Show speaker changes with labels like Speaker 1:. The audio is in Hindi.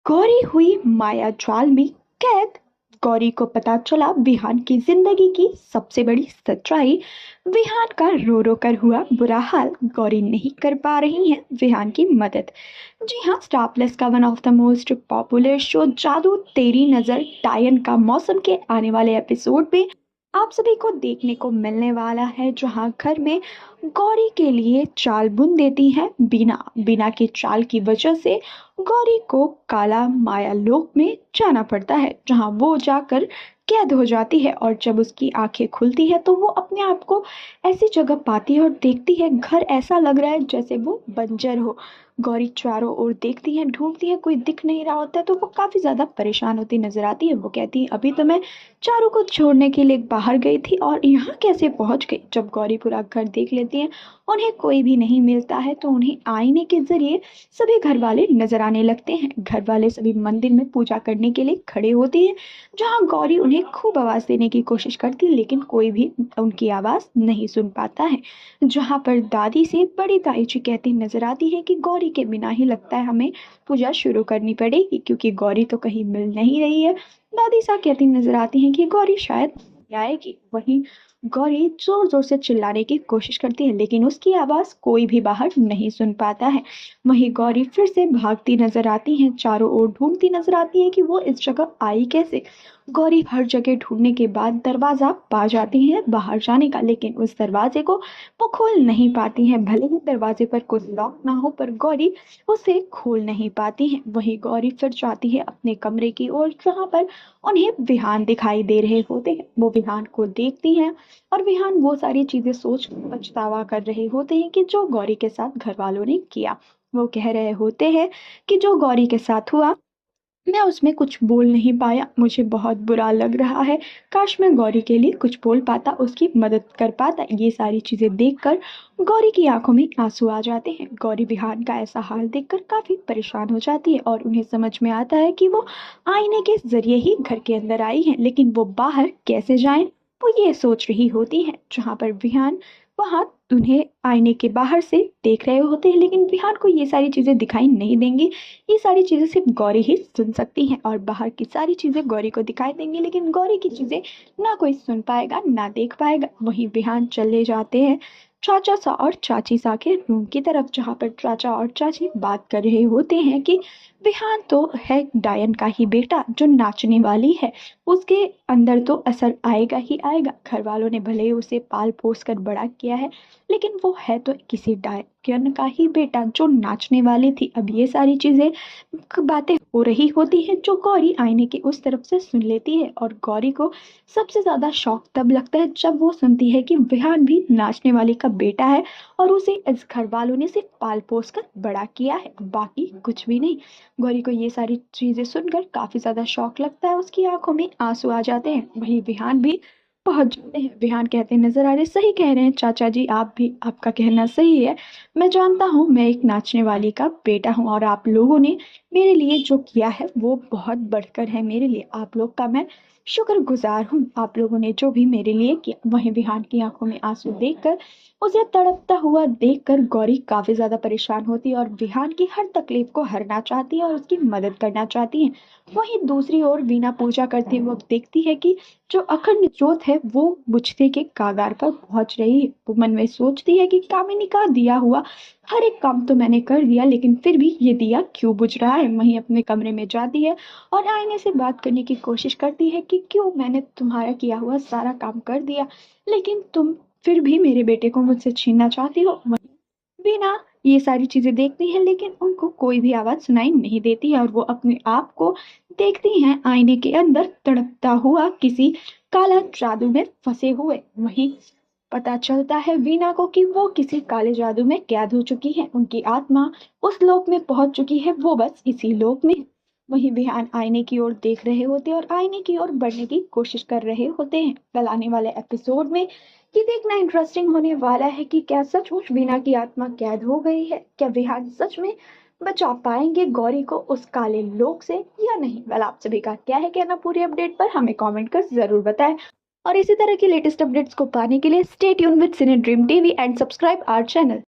Speaker 1: गौरी हुई माया जाल में कैद। गौरी को पता चला विहान की जिंदगी की सबसे बड़ी सच्चाई। विहान का रो रो कर हुआ बुरा हाल। गौरी नहीं कर पा रही है विहान की मदद। जी हाँ, स्टार प्लस का one of the most popular show जादू तेरी नजर डायन का मौसम के आने वाले एपिसोड में आप सभी को देखने को मिलने वाला है, जहां घर में गौरी के लिए चाल बुन देती है बीना। बीना की चाल की वजह से गौरी को काला माया लोक में जाना पड़ता है, जहां वो जाकर कैद हो जाती है। और जब उसकी आंखें खुलती है तो वो अपने आप को ऐसी जगह पाती है और देखती है घर ऐसा लग रहा है जैसे वो बंजर हो। गौरी चारों ओर देखती है, ढूंढती है, कोई दिख नहीं रहा होता है तो वो काफी ज्यादा परेशान होती नजर आती है। वो कहती है अभी तो मैं चारों को छोड़ने के लिए बाहर गई थी और यहाँ कैसे पहुंच गई। जब गौरी पूरा घर देख लेती है, उन्हें कोई भी नहीं मिलता है तो उन्हें आईने के जरिए सभी घर वाले नजर आने लगते हैं। घर वाले सभी मंदिर में पूजा करने के लिए खड़े होते हैं, जहाँ गौरी उन्हें खूब आवाज देने की कोशिश करती है लेकिन कोई भी उनकी आवाज नहीं सुन पाता है। जहाँ पर दादी से बड़ी ताई जी कहती नजर आती है कि गौरी के बिना ही लगता है हमें पूजा शुरू करनी पड़ेगी, क्योंकि गौरी तो कहीं मिल नहीं रही है। दादी सा कहती नजर आती हैं कि गौरी शायद आएगी। वहीं गौरी जोर जोर से चिल्लाने की कोशिश करती है लेकिन उसकी आवाज कोई भी बाहर नहीं सुन पाता है। वहीं गौरी फिर से भागती नजर आती है, चारों ओर ढूंढती नजर आती है कि वो इस जगह आई कैसे। गौरी हर जगह ढूंढने के बाद दरवाजा पा जाती है बाहर जाने का, लेकिन उस दरवाजे को वो खोल नहीं पाती है। भले ही दरवाजे पर कुछ लॉक ना हो पर गौरी उसे खोल नहीं पाती है। वही गौरी फिर जाती है अपने कमरे की ओर, जहाँ पर उन्हें विहान दिखाई दे रहे होते हैं। वो विहान को देखती हैं और विहान वो सारी चीजें सोच पछतावा कर रहे होते हैं कि जो गौरी के साथ घर वालों ने किया। वो कह रहे होते हैं कि जो गौरी के साथ हुआ मैं उसमें कुछ बोल नहीं पाया, मुझे बहुत बुरा लग रहा है। काश मैं गौरी के लिए कुछ बोल पाता, उसकी मदद कर पाता। ये सारी चीजें देखकर गौरी की आंखों में आंसू आ जाते हैं। गौरी विहान का ऐसा हाल देखकर काफी परेशान हो जाती है और उन्हें समझ में आता है कि वो आईने के जरिए ही घर के अंदर आई है, लेकिन वो बाहर कैसे जाएं वो ये सोच रही होती है। जहाँ पर विहान वहां उन्हें आईने के बाहर से देख रहे होते हैं, लेकिन विहान को ये सारी चीजें दिखाई नहीं देंगी। ये सारी चीजें सिर्फ गौरी ही सुन सकती हैं और बाहर की सारी चीजें गौरी को दिखाई देंगी, लेकिन गौरी की चीजें ना कोई सुन पाएगा ना देख पाएगा। वहीं विहान चले जाते हैं चाचा सा और चाची सा के रूम की तरफ, जहाँ पर चाचा और चाची बात कर रहे होते हैं कि विहान तो है डायन का ही बेटा जो नाचने वाली है, उसके अंदर तो असर आएगा ही आएगा। घर वालों ने भले ही उसे पाल पोस कर बड़ा किया है, लेकिन वो है तो किसी डायन का ही बेटा जो नाचने वाली थी। अब ये सारी चीजें बातें हो रही होती है जो गौरी आईने की उस तरफ से सुन लेती है। और गौरी को सबसे ज्यादा शौक तब लगता है जब वो सुनती है कि विहान भी नाचने वाली का बेटा है और उसे इस घर वालों ने सिर्फ पाल पोस कर बड़ा किया है, बाकी कुछ भी नहीं। गौरी को ये सारी चीजें सुनकर काफी ज्यादा शौक लगता है, उसकी आंखों में आंसू आ जाते हैं। वही विहान भी पहुंच जाते हैं। विहान कहते नजर आ रहे सही कह रहे हैं चाचा जी, आप भी, आपका कहना सही है। मैं जानता हूँ मैं एक नाचने वाली का बेटा हूँ और आप लोगों ने मेरे लिए जो किया है वो बहुत बढ़कर है मेरे लिए। आप लोग का मैं शुक्रगुजार हूँ, आप लोगों ने जो भी मेरे लिए किया। वहीं विहान की आंखों में आंसू देखकर, उसे तड़पता हुआ देखकर गौरी काफी ज्यादा परेशान होती है और विहान की हर तकलीफ को हरना चाहती है और उसकी मदद करना चाहती है। वहीं दूसरी ओर वीणा पूजा करते वक्त देखती है कि जो अखंड ज्योत है वो बुझने के कागार पर पहुंच रही है। वो मन में सोचती है कि कामिनी का दिया हुआ हर एक काम तो मैंने कर दिया, लेकिन फिर भी ये दिया क्यों बुझ रहा है। वहीं अपने कमरे में जाती है और आईने से बात करने की कोशिश करती है कि क्यों मैंने तुम्हारा किया हुआ सारा काम कर दिया, लेकिन तुम फिर भी मेरे बेटे को मुझसे छीनना चाहती हो। वहीं बिना ये सारी चीजें देखती हैं लेकिन उनको कोई भी आवाज सुनाई नहीं देती है और वो अपने आप को देखती हैं आईने के अंदर तड़पता हुआ किसी काला जादू में फंसे हुए। वहीं पता चलता है वीना को कि वो किसी काले जादू में कैद हो चुकी है, उनकी आत्मा उस लोक में पहुंच चुकी है, वो बस इसी लोक में। वहीं विहान आईने की ओर देख रहे होते हैं और आईने की ओर बढ़ने की कोशिश कर रहे होते हैं। कल आने वाले एपिसोड में ये देखना इंटरेस्टिंग होने वाला है कि क्या सचमुच वीना की आत्मा कैद हो गई है, क्या विहान सच में बचा पाएंगे गौरी को उस काले लोक से या नहीं। वेल, आप सभी का क्या है कहना पूरी अपडेट पर, हमें कमेंट कर जरूर बताएं। और इसी तरह की लेटेस्ट अपडेट्स को पाने के लिए stay tune with Cine Dream TV and subscribe our channel.